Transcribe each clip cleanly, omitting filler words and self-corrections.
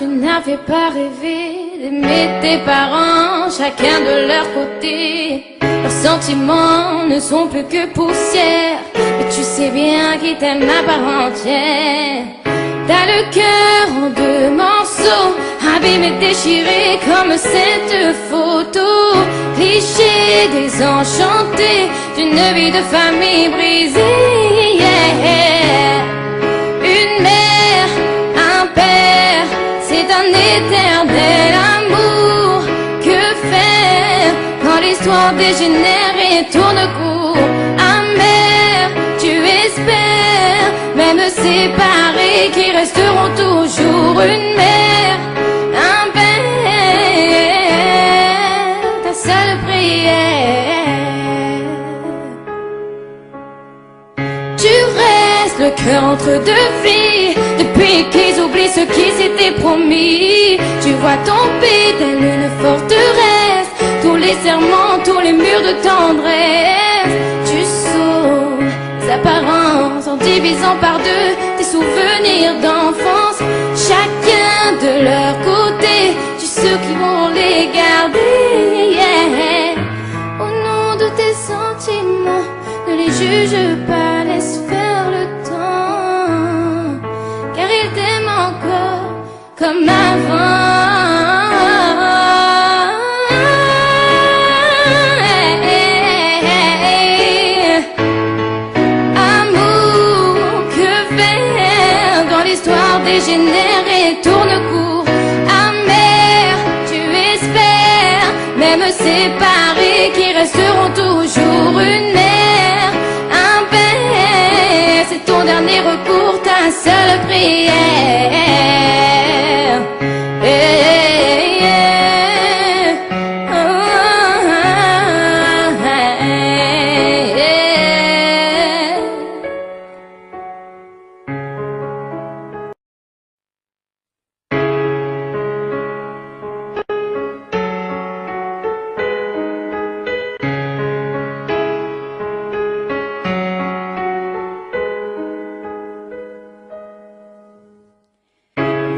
tu n'avais pas rêvé d'aimer tes parents, chacun de leur côté. Leurs sentiments ne sont plus que poussière, mais tu sais bien qu'ils t'aiment à part entière. T'as le cœur en deux morceaux, abîmé, déchiré comme cette photo. Cliché désenchanté d'une vie de famille brisée, yeah. Une mère, un père, c'est un éternel amour. Que faire quand l'histoire dégénère et tourne court? Amère, tu espères, même séparés, qui resteront toujours une mère, un père, ta seule prière. Tu restes le cœur entre deux filles, depuis qu'ils oublient ce qui s'était promis. Tu vois tomber telle une forteresse tous les serments, tous les murs de tendresse. Tu sauves les apparences en divisant par deux tes souvenirs d'enfance. Chacun de leur côté, tu sais qui vont les garder, yeah. Au nom de tes sentiments, ne les juge pas, laisse faire le temps, car ils t'aiment encore comme avant. Dégénère et tourne court. Amère, tu espères, même séparés, qui resteront toujours une mère, un père. C'est ton dernier recours, ta seule prière.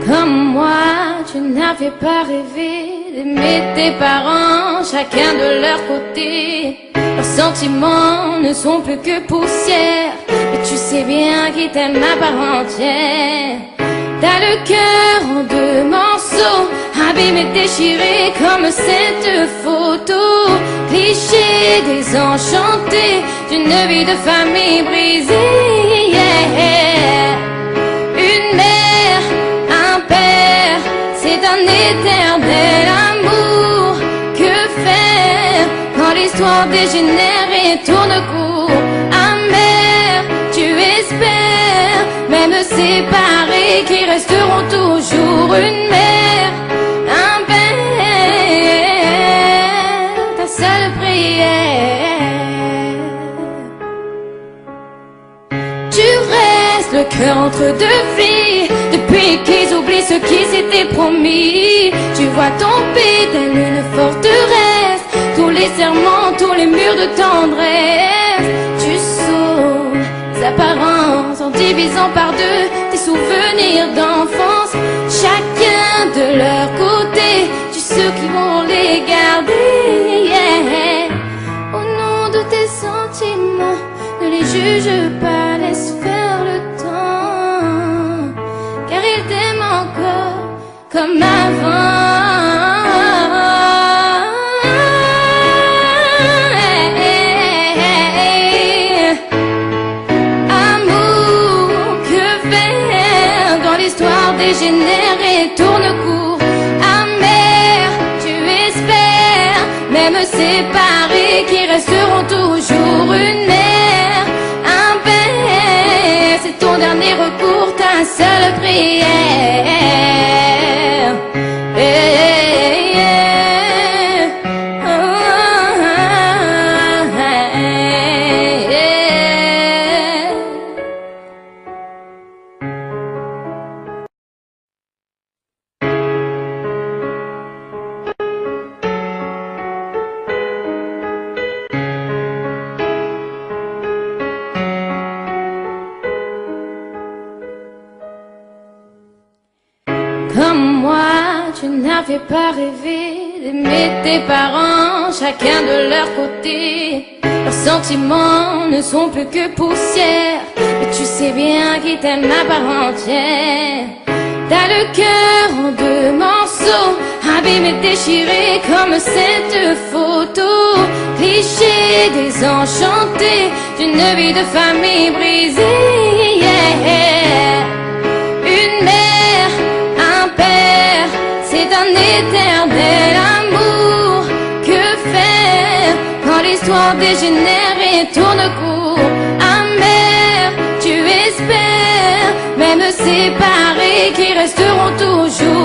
Comme moi, tu n'avais pas rêvé d'aimer tes parents, chacun de leur côté. Leurs sentiments ne sont plus que poussière, mais tu sais bien qu'ils t'aiment à part entière. T'as le cœur en deux morceaux, abîmé, déchiré comme cette photo. Cliché désenchanté d'une vie de famille brisée, yeah. Une mère, un père, c'est un éternel amour. Que faire quand l'histoire dégénère et tourne court? Amère, tu espères, même séparés, qui resteront toujours une mère, un père, ta seule prière. Tu restes le cœur entre deux filles, depuis qu'ils oublient ce qui s'était promis. Tu vois tomber telle une forteresse tous les serments, tous les murs de tendresse. Tu sauves les apparences en divisant par deux tes souvenirs d'enfance. Chacun de leur côté, tu sais qui vont les garder, yeah. Au nom de tes sentiments, ne les juge pas, laisse faire le temps, car ils t'aiment encore comme avant. Amour, que faire quand l'histoire dégénère et tourne court? Amère, tu espères, même séparés, qui resteront toujours une mère, un père. C'est ton dernier recours, ta seule prière. Comme moi, tu n'avais pas rêvé d'aimer tes parents, chacun de leur côté. Leurs sentiments ne sont plus que poussière, mais tu sais bien qu'ils t'aiment à part entière. T'as le cœur en deux morceaux, abîmé, déchiré comme cette photo. Cliché désenchanté d'une vie de famille brisée, yeah. Une mère, un père, c'est un éternel amour. Que faire quand l'histoire dégénère et tourne court? Amère, tu espères, même séparés, qui resteront toujours